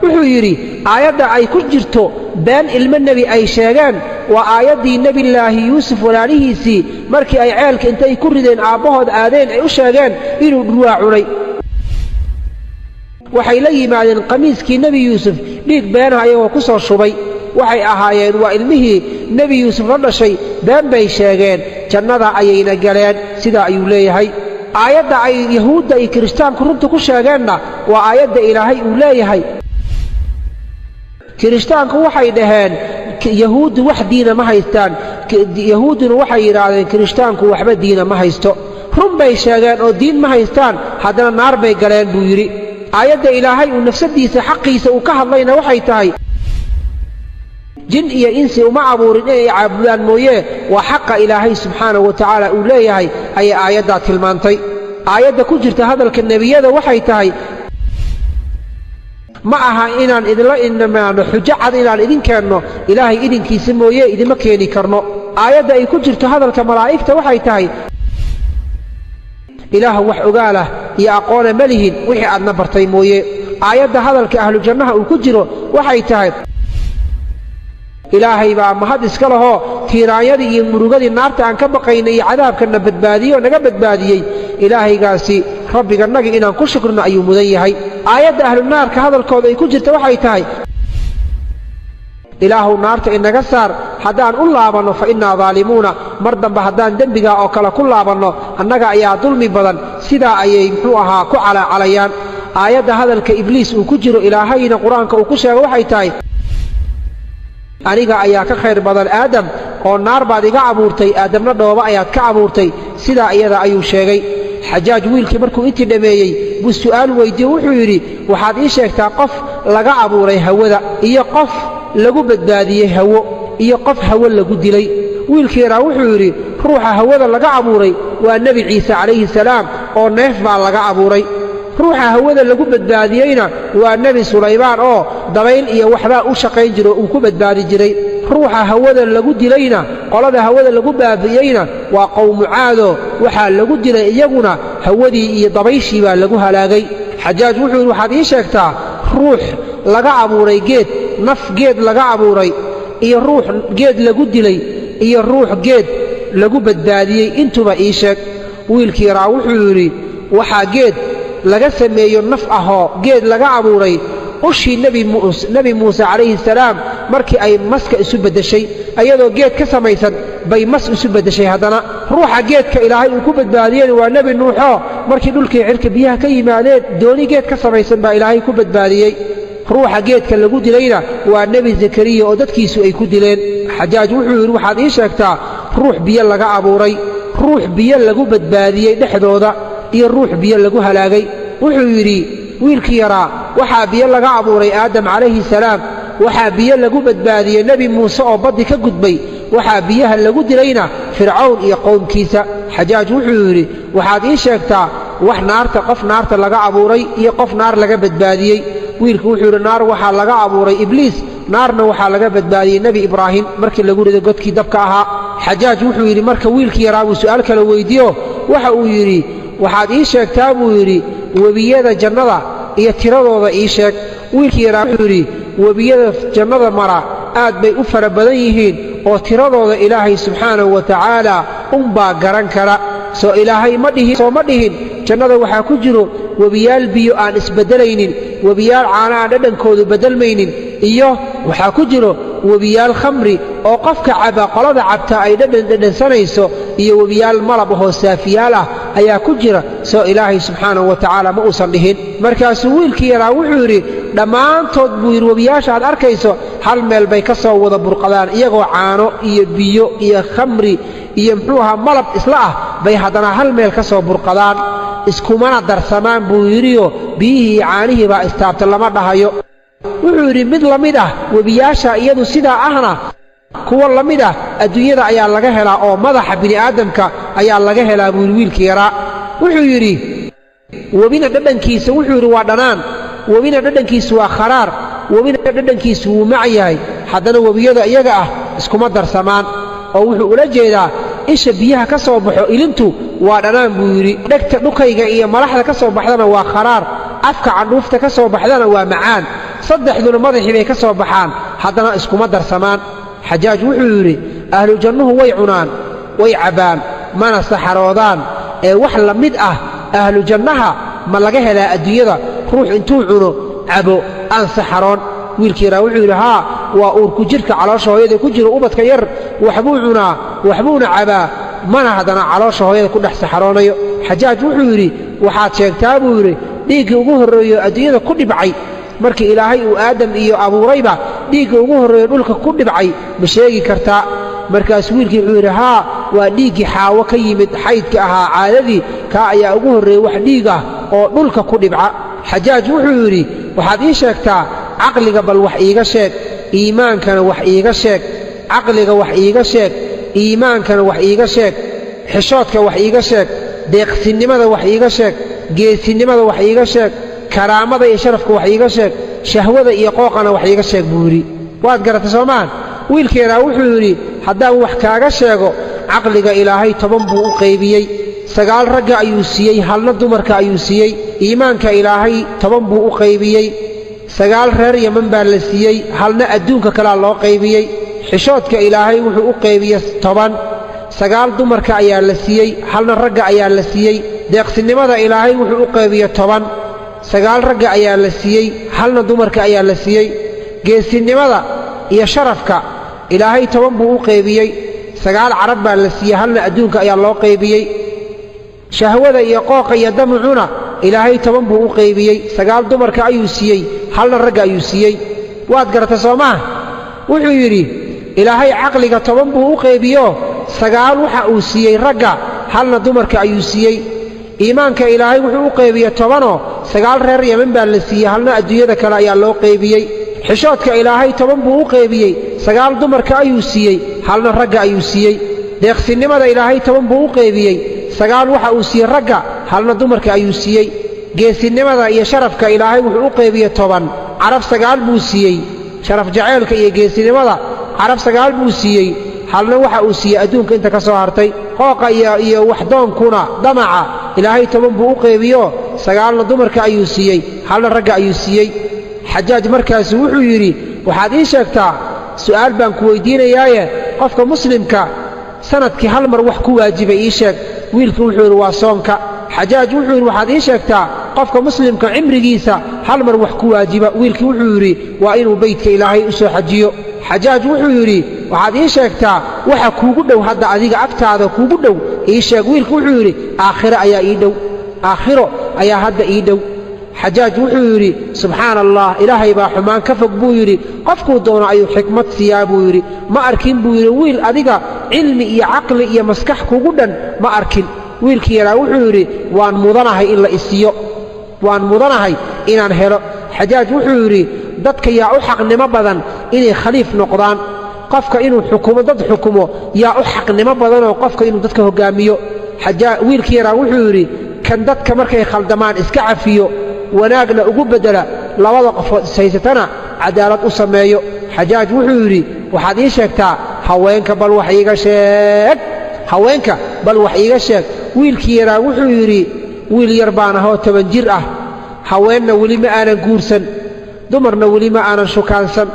wuxuu yiri aayada ay ku jirto baan ilmo nabi ay sheegaan waa aayadii nabi ilaahi yuusuf walaalihiisii markii ay ceelka intay ku rideen aabahood aadeen ay u sheegeen inuu dhulwaa cunay waxay la yimaadeen qamiiskii nabi yuusuf dhiig beenaha ayagoo ku soo shubay waxay ahaayeen waa ilmihii nabi yuusuf la dhashay been bay sheegeen jannada ayayna galeen sidaa ayuu leeyahay aayadda ay yahuudda iyo kiristaanku runta ku sheegeenna waa aayadda ilaahay uu leeyahay kiristaanku waxay dhaheen yahuuddu wax diina ma haystaan yahuudduna waxay yidhaahdeen kiristaanku waxba diina ma haysto run bay sheegeen oo diin ma haystaan haddana naar bay galeen buu yidhi aayadda ilaahay uu nafsadiisa xaqiisa uu ka hadlayna waxay tahay jin iyo insi uma abuurin inay caabudaan mooye waa xaqa ilaahay subxaanahu wa tacaala uu leeyahay ayay aayaddaa tilmaantay aayadda ku jirta hadalka nebiyada waxay tahay ma aha inaan idinla inamaano xujo cad inaan idin keenno ilaahay idinkiisa mooye idima keeni karno aayadda ay ku jirto hadalka malaa'igta waxay tahay ilaah wax ogaalah iyo aqoona ma lihin wixii aadna bartay mooye aayadda hadalka ahlu jannaha uu ku jiro waxay tahay ilaahay baa mahad iska lahoo tiiraanyadii iyo murugadii naarta aan ka baqaynay iyo cadaabkana badbaadiyey oo naga badbaadiyey ilaahaygaasi rabbiganaga inaan ku shukrino ayuu mudan yahay aayadda ahlu naarka hadalkooda ay ku jirta waxay tahay ilaahu naarta inaga saar haddaan u laabanno fa innaa daalimuuna mar dambe haddaan dembigaa oo kale ku laabanno annaga ayaa dulmi badan sidaa ayay muxuu ahaa ku calaacalayaan aayadda hadalka ibliis uu ku jiro ilaahayna qur-aanka uu ku sheego waxay tahay aniga ayaa ka khayr badan aadam oo naar baad iga abuurtay aadamna dhooba ayaad ka abuurtay sidaa iyada ayuu sheegay xajaaj wiilkii markuu intii dhameeyey buu su'aal weydiiye wuxuu yidhi waxaad ii sheegtaa qof laga abuuray hawada iyo qof lagu badbaadiyey hawo iyo qof hawo lagu dilay wiilkii yaraa wuxuu yidhi ruuxa hawada laga abuuray waa nebi ciise calayhi salaam oo neef baa laga abuuray ruuxa hawada lagu badbaadiyeyna waa nebi sulaymaan oo dabayl iyo waxbaa u shaqayn jiro uu ku badbaadi jiray ruuxa hawada lagu dilayna qolada hawada lagu baabi'iyeyna waa qowmu caado waxaa lagu dilay iyaguna hawadii iyo dabayshii baa lagu halaagay xajaaj wuxuu yidhi waxaad ii sheegtaa ruux laga abuuray geed naf geed laga abuuray iyo ruux geed lagu dilay iyo ruux geed lagu badbaadiyey intuba ii sheeg wiilkii yaraa wuxuu yidhi waxaa geed laga sameeyo naf ahoo geed laga abuuray ushii nebi muuse calayhi salaam markii ay maska isu beddeshay ayadoo geed ka samaysan bay mas isu beddeshay haddana ruuxa geedka ilaahay uu ku badbaadiyeen waa nebi nuuxoo markii dhulkii cirka biyaha ka yimaadeen dooni geed ka samaysan baa ilaahay ku badbaadiyey ruuxa geedka lagu dilayna waa nebi zakariya oo dadkiisu ay ku dileen xajaaj wuxuu yidhi waxaad ii sheegtaa ruux biyo laga abuuray ruux biyo lagu badbaadiyey dhexdooda iyo ruux biyo lagu halaagay wuxuu yidhi wiilkii yaraa waxaa biyo laga abuuray aadam calayhi salaam waxaa biyo lagu badbaadiyey nebi muuse oo baddi ka gudbay waxaa biyaha lagu dilayna fircawn iyo qowmkiisa xajaaj wuxuu yidhi waxaad ii sheegtaa wax naarta qof naarta laga abuuray iyo qof naar laga badbaadiyey wiilku wuxuu yidhi naar waxaa laga abuuray ibliis naarna waxaa laga badbaadiyey nebi ibraahim markii lagu riday godkii dabka ahaa xajaaj wuxuu yidhi marka wiilkii yaraa buu su'aal kale weydiiyo waxa uu yidhi waxaad ii sheegtaa buu yidhi webiyada jannada iyo tiradooda ii sheeg wiilkii yaraa wuxuu yidhi webiyada jannada mara aad bay u fara badan yihiin oo tiradooda ilaahay subxaanahu wa tacaala unbaa garan kara soo ilaahay ma dhihin jannada waxaa ku jiro webiyaal biyo aan isbeddelaynin webiyaal caana aan dhadhankoodu beddelmaynin iyo waxaa ku jiro webiyaal khamri oo qofka caba qolada cabta ay dhadhansanayso iyo webiyaal malab ahoo saafiyaal ah ayaa ku jira soo ilaahay subxaanahu wa tacaala ma uusan dhihin markaasuu wiilkii yaraa wuxuu yidhi dhammaantood buu yidhi webiyaasha aad arkayso hal meel bay ka soo wada burqadaan iyagoo caano iyo biyo iyo khamri iyo muxuu ahaa malab isla ah bay haddana hal meel ka soo burqadaan iskumana darsamaan buu yidhiyo biyihii iyo caanihii baa istaabta lama dhahayo wuxuu yidhi mid la mid ah webiyaasha iyadu sidaa ahna kuwa la mid ah adduunyada ayaa laga helaa oo madaxa bini'aadamka ayaa laga helaa buu yidhi wiilkii yaraa wuxuu yidhi webina dhadhankiisa wuxuu yidhi waa dhanaan webina dhadhankiisu waa kharaar webina dhadhankiisu wuu mac yahay haddana webiyada iyaga ah iskuma darsamaan oo wuxuu ula jeedaa isha biyaha ka soo baxo ilintu waa dhanaan buu yidhi dhegta dhukayga iyo malaxda ka soo baxdana waa kharaar afka candhuufta ka soo baxdana waa macaan saddexduna madaxii bay ka soo baxaan haddana iskuma darsamaan xajaaj wuxuu yidhi ahlu jannuhu way cunaan way cabbaan mana saxaroodaan ee wax la mid ah ahlu jannaha ma laga helaa adduunyada ruux intuu cuno cabo aan saxaroon wiilkii yaraa wuxuu yidhi haa waa uurku jidhka caloosha hooyada ku jiro ubadka yar waxbuu cunaa waxbuuna cabaa mana haddana caloosha hooyada ku dhex saxaroonayo xajaaj wuxuu yidhi waxaad sheegtaa buu yidhi dhiiggii ugu horreeyo adduunyada ku dhibcay markii ilaahay uu aadam iyo abuurayba dhiigga ugu horreeyo dhulka ku dhibcay ma sheegi kartaa markaasuu wiilkii wuxuu yidhi haa waa dhiiggii xaawo ka yimid xaydka ahaa caadadii kaa ayaa ugu horreeyey wax dhiig ah oo dhulka ku dhibca xajaaj wuxuu yidhi waxaad ii sheegtaa caqliga bal wax iiga sheeg iimaankana wax iiga sheeg caqliga wax iiga sheeg iimaankana wax iiga sheeg xishoodka wax iiga sheeg deeqsinnimada wax iiga sheeg geesinimada wax iiga sheeg karaamada iyo sharafka wax iiga sheeg shahwada iyo qooqana wax iiga sheeg buu yidhi waad garatay soomaan wiilkeenaa wuxuu yidhi haddaan wax kaaga sheego caqliga ilaahay 10 buu u qaybiyey 9 ragga ayuu siiyey halna dumarka ayuu siiyey iimaanka ilaahay 10 buu u qaybiyey 9 reer yaman baa la siiyey halna adduunka kalaa loo qaybiyey xishoodka ilaahay wuxuu u qaybiyey 10 9 dumarka ayaa la siiyey halna ragga ayaa la siiyey deeqsinimada ilaahay wuxuu u qaybiyey 10 9 ragga ayaa la siiyey halna dumarka ayaa la siiyey geesinimada iyo sharafka ilaahay 10 buu u qaybiyey 9 carab baa la siiyey halna adduunka ayaa loo qaybiyey shahwada iyo qooqa iyo damcuna ilaahay 10 buu u qaybiyey 9 dumarka ayuu siiyey halna ragga ayuu siiyey waad garatay soomaa wuxuu yidhi ilaahay caqliga 10 buu u qaybiyo 9 waxa uu siiyey ragga halna dumarka ayuu siiyey iimaanka ilaahay wuxuu u qaybiyey 10 oo 9 reer yaman baa la siiyey halna adduunyada kale ayaa loo qaybiyey xishoodka ilaahay 10 buu u qaybiyey 9 dumarka ayuu siiyey halna ragga ayuu siiyey deeqsinimada ilaahay 10 buu u qaybiyey 9 waxa uu siiyey ragga halna dumarka ayuu siiyey geesinimada iyo sharafka ilaahay wuxuu u qaybiyey 10 carab 9 buu siiyey sharaf jaceylka iyo geesinimada carab 9 buu siiyey halna waxa uu siiyey adduunka inta ka soo hartay qooqa iyo waxdoonkuna damaca ilaahay 10 buu u qaybiyo 9na dumarka ayuu siiyey halna ragga ayuu siiyey xajaaj markaas wuxuu yidhi waxaad ii sheegtaa su'aal baan ku weydiinayaaye qofka muslimka sanadkii hal mar wax ku waajibay ii sheeg wiilkii wuxuu yidhi waa soonka xajaaj wuxuu yidhi waxaad ii sheegtaa qofka muslimka cimrigiisa hal mar wax ku waajiba wiilkii wuxuu yidhi waa inuu beydka ilaahay u soo xajiyo xajaaj wuxuu yidhi waxaad ii sheegtaa waxa kuugu dhow hadda adiga agtaada kuugu dhow ii sheeg wiilkii wuxuu yidhi aakhiro ayaa ii dhow aakhiro ayaa hadda ii dhow xajaaj wuxuu yidhi subxaana allah ilaahay baa xumaan ka fog buu yidhi qofkuu doono ayuu xikmad siiyaa buu yidhi ma arkin buu yidhi wiil adiga cilmi iyo caqli iyo maskax kugu dhan ma arkin wiilkii yaraa wuxuu yidhi waan mudanahay in la isiiyo waan mudanahay inaan helo xajaaj wuxuu yidhi dadka yaa u xaqnimo badan inay khaliif noqdaan qofka inuu xukumo dad xukumo yaa u xaqnimo badanoo qofka inuu dadka hoggaamiyo wiilkii yaraa wuxuu yidhi kan dadka markay khaldamaan iska cafiyo wanaagna ugu beddela labada qofood ishaysatana cadaalad u sameeyo xajaaj wuxuu yidhi waxaad ii sheegtaa haweenka bal wax iiga sheeg haweenka bal wax iiga sheeg wiilkii yaraa wuxuu yidhi wiil yar baan ahoo 10 jir ah haweenna weli ma aanan guursan dumarna weli ma aanan shukaansan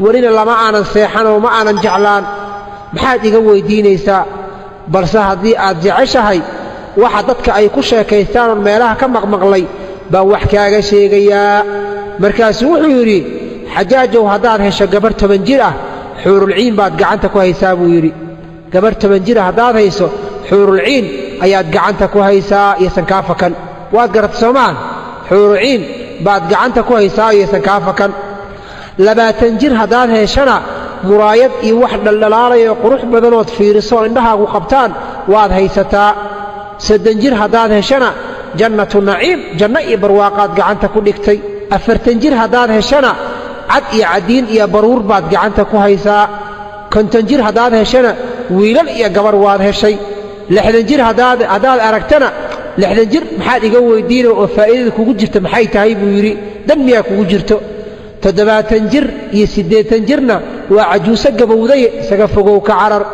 welina lama aanan seexan oo ma aanan jeclaan maxaad iga weydiinaysaa balse haddii aad jeceshahay waxa dadka ay ku sheekaystaan oon meelaha ka maqmaqlay baan wax kaaga sheegayaa markaasuu wuxuu yidhi xajaajow haddaad hesho gabarh 10 jir ah xuurulciin baad gacanta ku haysaa buu yidhi gabarh 10 jir haddaad hayso xuurulciin ayaad gacanta ku haysaa iyosan kaa fakan waad garata soomaan xuurulciin baad gacanta ku haysaa iyosan kaa fakan 20 jir haddaad heshana muraayad iyo wax dhaldhalaalaya qurux badanood fiiriso indhahaagu qabtaan waad haysataa 30 jir haddaad heshana jannatu naciim janno iyo barwaaqaad gacanta ku dhigtay 40 jir haddaad heshana cad iyo cadiin iyo baruur baad gacanta ku haysaa 50 jir haddaad heshana wiilal iyo gabar waad heshay 60 jir haddaad aragtana 60 jir maxaad iga weydiinay oo faa'iidada kugu jirta maxay tahay buu yidhi danmiyaa kugu jirto 70 jir iyo 80 jirna waa cajuuso gabowday isaga fogow ka carar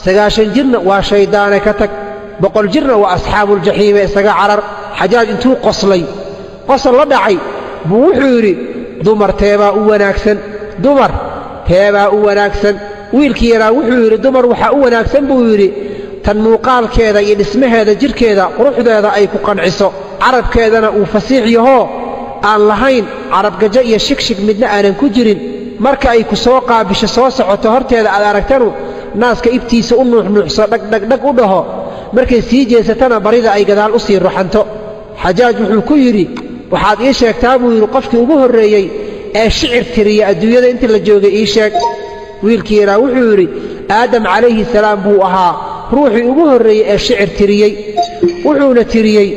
90 jirna waa shaydaane ka tag 100 jirna waa asxaabul jaxiime isaga carar xajaaj intuu qoslay qosol la dhacay buu wuxuu yidhi dumar teebaa u wanaagsan wiilkii yaraa wuxuu yidhi dumar waxaa u wanaagsan buu yidhi tan muuqaalkeeda iyo dhismaheeda jirkeeda quruxdeeda ay ku qanciso carabkeedana uu fasiix yahoo aan lahayn carabgajo iyo shigshig midna aanan ku jirin marka ay ku soo qaabisho soo socoto horteeda aad aragtanu naaska ibtiisa u nuuxnuuxso dhagdhagdhag u dhaho markay sii jeesatana barida ay gadaal u sii ruxanto xajaaj wuxuu ku yidhi waxaad ii sheegtaa buu yidhi qofkii ugu horreeyey ee shicir tiriya adduunyada intii la joogay ii sheeg wiilkii yaraa wuxuu yidhi aadam calayhi salaam buu ahaa ruuxii ugu horreeyey ee shicir tiriyey wuxuuna tiriyey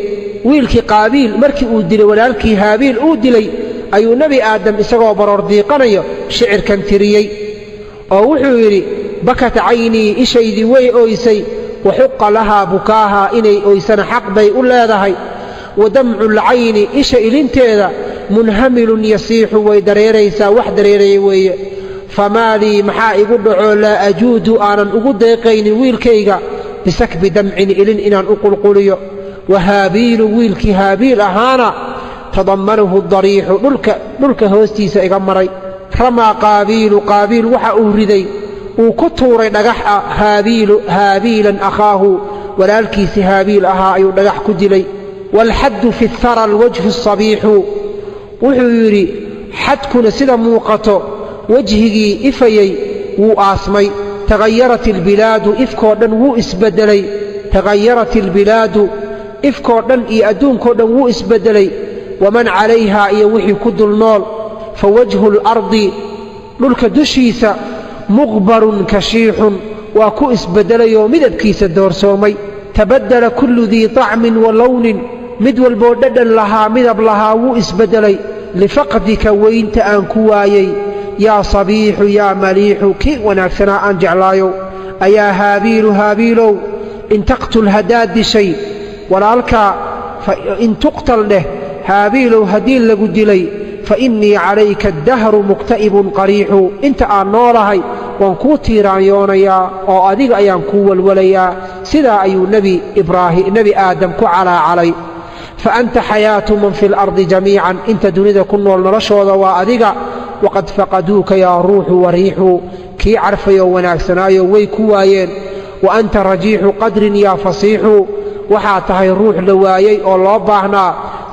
wiilkii qaabiil markii uu dilay walaalkii haabiil uu dilay ayuu nebi aadam isagoo baroor diiqanayo shicirkan tiriyey oo wuxuu yidhi bakat caynii ishaydii way ooysay waxuqa lahaa bukaahaa inay ooysana xaq bay u leedahay wadamcu lcayni isha ilinteeda munhamilun yasiixu way dareeraysaa wax dareeraya weeye famaa lii maxaa igu dhacoo laa ajuudu aanan ugu deeqaynin wiilkayga bisakbi damcin ilin inaan u qulquliyo wahaabiilu wiilkii haabiil ahaana tadammanahu dariixu dhulka hoostiisa iga maray ramaa qaabiilu qaabiil waxa uu riday uu ku tuuray dhagax ah haabiilan akhaahu walaalkiisii haabiil ahaa ayuu dhagax ku dilay waalxaddu fi اthara alwajhu الصabiixu wuxuu yidhi xadkuna sida muuqato wejhigii ifayey wuu aasmay tagayarat ilbilaadu ifkoo dhan wuu isbeddelay tagayarat ilbilaadu ifkoo dhan iyo adduunkoo dhan wuu isbeddelay waman calayhaa iyo wixii ku dul nool fa wajhu اlardi dhulka dushiisa muqbarun kashiixun waa ku isbeddelayoo midabkiisa doorsoomay tabaddala kullu dii طacmin wa lownin mid walboo dhadhan lahaa midab lahaa wuu isbeddelay lifaqdika weynta aan ku waayey yaa sabiixu yaa maliixu kii wanaagsanaa aan jeclaayow ayaa haabiilu haabiilow in taqtul haddaad dishay walaalkaa in tuqtal dheh haabiilow haddii lagu dilay fa innii calayka addahru mukta'ibun qariixu inta aan noolahay waan kuu tiiraanyoonayaa oo adiga ayaan kuu walwalayaa sidaa ayuu nebi aadam ku calaacalay fa anta xayaatu man fi اlardi jamiican inta dunida ku nool noloshooda waa adiga waqad faqaduuka yaa ruuxu wariixu kii carfayoo wanaagsanaayo way ku waayeen wa anta rajiixu qadrin yaa fasiixu waxaa tahay ruux la waayey oo loo baahnaa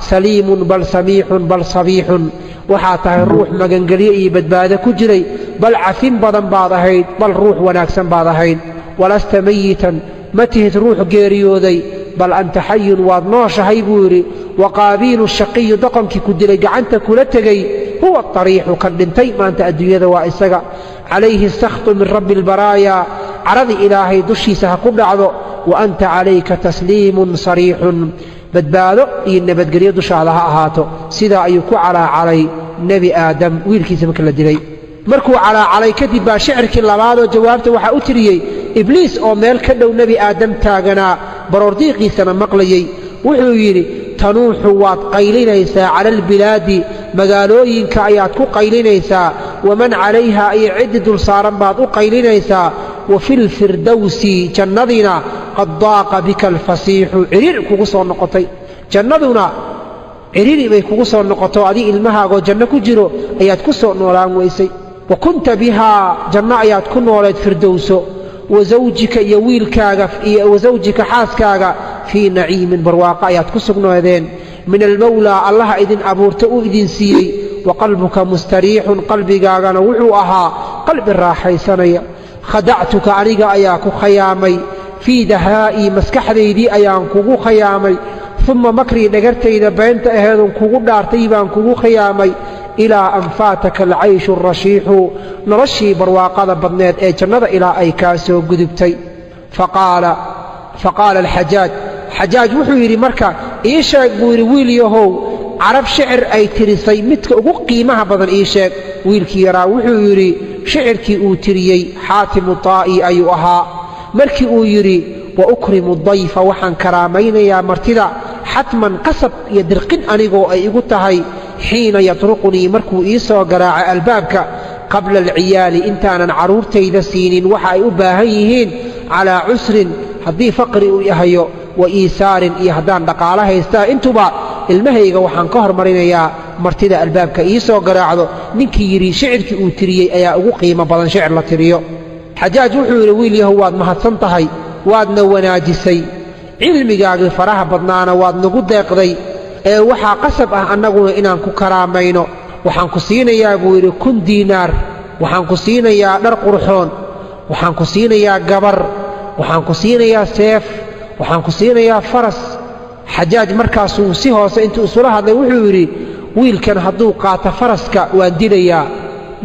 saliimun bal samiixun bal sabiixun waxaa tahay ruux magangelyo iyo badbaado ku jiray bal cafin badan baad ahayd bal ruux wanaagsan baad ahayd walasta mayitan ma tihid ruux geeriyooday bal anta xayun waad nooshahay buu yidhi wa qaabiilu shaqiyu doqonkii ku dilay gacanta kula tegey huwa ariixu kan dhintay maanta adduunyada waa isaga calayhi asakhtu min rabbi albaraayaa caradii ilaahay dushiisa ha ku dhacdo wa anta calayka tasliimun sariixun badbaado iyo nabadgelyo dushaada ha ahaato sidaa ayuu ku calaacalay nebi aadam wiilkiisa marka la dilay markuu calaacalay kadib baa shicirkii labaadoo jawaabta waxaa u tiriyey ibliis oo meel ka dhow nebi aadam taaganaa baroordiiqiisana maqlayey wuxuu yidhi tanuuxu waad qaylinaysaa cala albilaadi magaalooyinka ayaad ku qaylinaysaa waman calayha iyo ciddi dul saaran baad u qaylinaysaa wa fi lfirdowsi jannadiina qad daaqa bika alfasiixu ciriir kugu soo noqotay jannaduna ciriri bay kugu soo noqoto adii ilmahaagoo janno ku jiro ayaad ku soo noolaan weysay wa kunta bihaa janno ayaad ku nooleed firdowso wasawjika iyo wiilkaaga iyo wasawjika xaaskaaga fii naciimin barwaaqo ayaad ku sugnaadeen min almawlaa allaha idin abuurta uu idin siiyey wa qalbuka mustariixun qalbigaagana wuxuu ahaa qalbi raaxaysanaya khadactuka aniga ayaa ku khayaamay fii dahaa'ii maskaxdaydii ayaan kugu khayaamay uma makrii dhagartayda beenta aheedun kugu dhaartay baan kugu khayaamay ilaa an faataka alcayshu arashiixu noloshii barwaaqada badneed ee jannada ilaa ay kaa soo gudubtay faqaala xajaaj wuxuu yidhi marka ii sheeg buu yidhi wiil yahow carab shicir ay tirisay midka ugu qiimaha badan ii sheeg wiilkii yaraa wuxuu yidhi shicirkii uu tiriyey xaatimu taa'i ayuu ahaa markii uu yidhi wa ukrimu dayfa waxaan karaamaynayaa martida xatman qasab iyo dirqin anigoo ay igu tahay xiina yatruqunii markuu ii soo garaaco albaabka qabla alciyaali intaanan carruurtayda siinin waxa ay u baahan yihiin calaa cusrin haddii faqri uu yahayo wa iisaarin iyo haddaan dhaqaalo haystaa intuba ilmahayga waxaan ka hormarinayaa martida albaabka ii soo garaacdo ninkii yidhi shicirkii uu tiriyey ayaa ugu qiimo badan shicir la tiriyo xajaaj wuxuu yidhi wiil yahow waad mahadsan tahay waadna wanaajisay cilmigaagii faraha badnaana waad nagu deeqday ee waxaa qasab ah annaguna inaan ku karaamayno waxaan ku siinayaa buu yidhi 1,000 diinaar waxaan ku siinayaa dhar qurxoon waxaan ku siinayaa gabar waxaan ku siinayaa seef waxaan ku siinayaa faras xajaaj markaasuu si hoose intuu isula hadlay wuxuu yidhi wiilkan hadduu qaato faraska waan dilayaa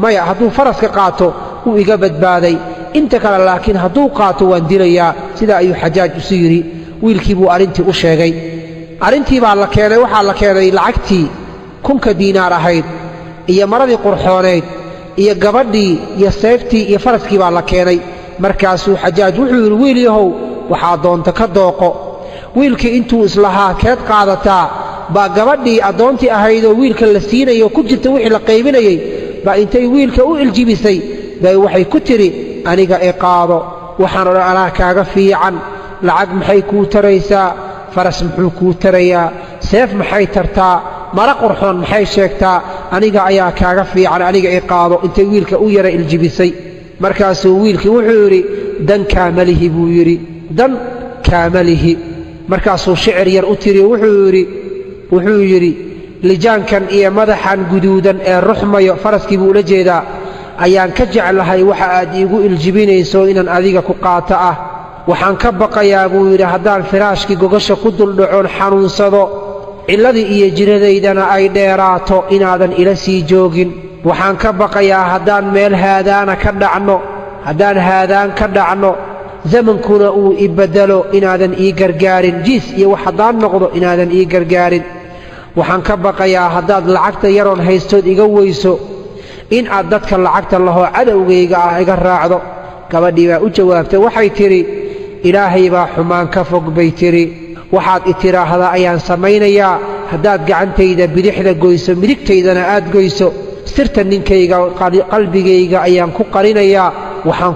maya hadduu faraska qaato wuu iga badbaaday inta kale laakiin hadduu qaato waan dilayaa sidaa ayuu xajaaj isu yidhi wiilkii buu arrintii u sheegay arrintii baa la keenay waxaa la keenay lacagtii 1,000 diinaar ahayd iyo maradii qurxooneyd iyo gabadhii iyo seeftii iyo faraskii baa la keenay markaasuu xajaaj wuxuu yidhi wiil yahow waxaa doonta ka dooqo wiilkii intuu islahaa keed qaadataa baa gabadhii addoontii ahaydoo wiilka la siinayo ku jirta wixii la qaybinayey baa intay wiilka u iljibisay bay waxay ku tidhi aniga i qaado waxaan odhan anaa kaaga fiican lacag maxay kuu taraysaa faras muxuu kuu tarayaa seef maxay tartaa mara qurxoon maxay sheegtaa aniga ayaa kaaga fiican aniga i qaado intay wiilka u yara iljibisay markaasuu wiilkii wuxuu yidhi dan kaamalihi buu yidhi dan kaamalihi markaasuu shicir yar u tiriyo wuxuu yidhi lijaankan iyo madaxan guduudan ee ruxmayo faraskii buu ula jeedaa ayaan ka jeclahay waxa aad iigu iljibinayso inaan adiga ku qaato ah waxaan ka baqayaa buu yidhi haddaan firaashkii gogasha ku duldhacoon xanuunsado cilladii iyo jiradaydana ay dheeraato inaadan ila sii joogin waxaan ka baqayaa haddaan meel haadaan ka dhacno zamankuna uu i beddelo inaadan ii gargaarin jiis iyo wax haddaan noqdo inaadan ii gargaarin waxaan ka baqayaa haddaad lacagta yaroon haystood iga weyso in aad dadka lacagta lahoo cadowgayga ah iga raacdo gabadhii baa u jawaabtay waxay tidhi ilaahay baa xumaan ka fog bay tidhi waxaad i tidhaahdaa ayaan samaynayaa haddaad gacantayda bidixda goyso midigtaydana aad goyso sirta ninkayga qalbigayga ayaan ku qarinayaa waxaan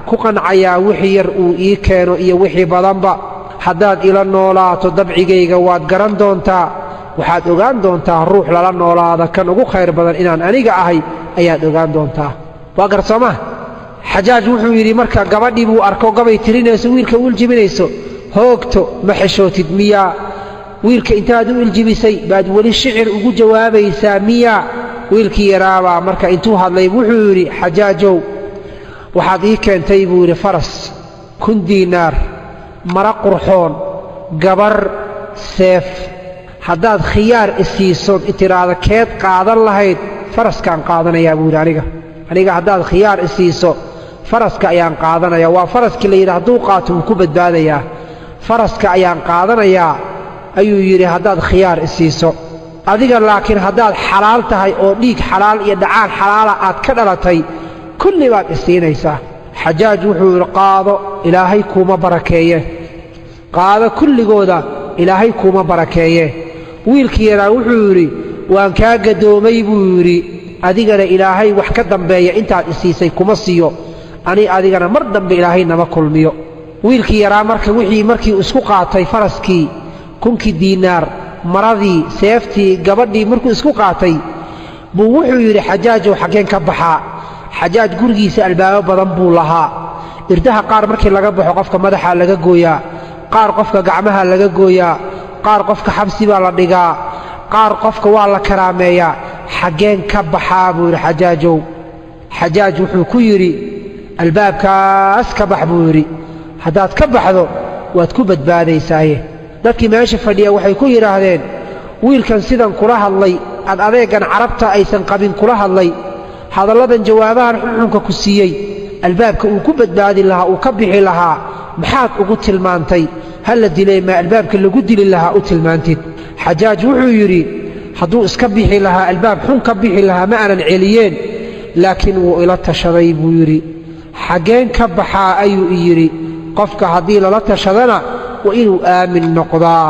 ku qancayaa wixii yar uu ii keeno iyo wixii badanba haddaad ila noolaato dabcigayga waad garan doontaa waxaad ogaan doontaa ruux lala noolaada kan ugu khayr badan inaan aniga ahay ayaad ogaan doontaa waa garsooma xajaaj wuxuu yidhi marka gabadhii buu arko gabay tirinayso wiilka u iljibinayso hoogto ma xeshootid miyaa wiilka intaad u iljibisay baad weli shicir ugu jawaabaysaa miyaa wiilkii yaraabaa marka intuu hadlay wuxuu yidhi xajaajow waxaad ii keentay buu yidhi faras 1,000 diinaar mara qurxoon gabar seef haddaad khiyaar isiisood itiraada keed qaadan lahayd faraskaan qaadanayaa buu yidhi aniga haddaad khiyaar isiiso faraska ayaan qaadanayaa waa faraskii la yidhi hadduu qaato wuu ku badbaadayaa faraska ayaan qaadanayaa ayuu yidhi haddaad khiyaar isiiso adiga laakiin haddaad xalaal tahay oo dhiig xalaal iyo dhacaan xalaala aad ka dhalatay kulli baad isiinaysaa xajaaj wuxuu yidhi qaado ilaahay kuuma barakeeye qaado kulligooda ilaahay kuuma barakeeye wiilkii yaraa wuxuu yidhi waan kaa gadoomay buu yidhi adigana ilaahay wax ka dambeeya intaad isiisay kuma siiyo ani adigana mar dambe ilaahay nama kulmiyo wiilkii yaraa markii isku qaatay faraskii 1,000 diinaar maradii seeftii gabadhii markuu isku qaatay buu wuxuu yidhi xajaajow xaggeen ka baxaa xajaaj gurigiisa albaabo badan buu lahaa irdaha qaar markii laga baxo qofka madaxa laga gooyaa qaar qofka gacmaha laga gooyaa qaar qofka xabsi baa la dhigaa qaar qofka waa la karaameeyaa xaggeen ka baxaa buu yidhi xajaajow xajaaj wuxuu ku yidhi albaabkaas ka bax buu yidhi haddaad ka baxdo waad ku badbaadaysaaye dadkii meesha fadhiya waxay ku yidhaahdeen wiilkan sidan kula hadlay ad adeegan carabta aysan qabin kula hadlay hadalladan jawaabahan xunxunka ku siiyey albaabka uu ku badbaadi lahaa uu ka bixi lahaa maxaad ugu tilmaantay halla dilay maa albaabka lagu dili lahaa u tilmaantid xajaaj wuxuu yidhi hadduu iska bixi lahaa albaab xun ka bixi lahaa ma aanan celiyeen laakiin wuu ila tashaday buu yidhi xaggeen ka baxaa ayuu yidhi qofka haddii lala tashadana waa inuu aamin noqdaa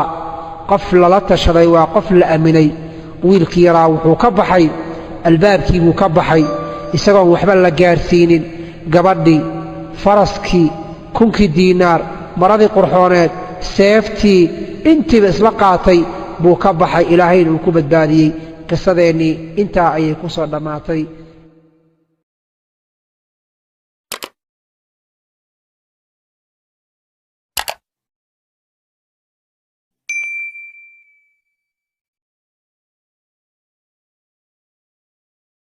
qof lala tashaday waa qof la aaminay wiilkii yaraa wuxuu ka baxay albaabkii buu ka baxay isagoon waxba la gaarsiinin gabadhii faraskii kunkii diinaar maradii qurxooneed seeftii intiiba isla qaatay buu ka baxay ilaahayna uu ku badbaadiyey qisadeennii intaa ayay ku soo dhammaatay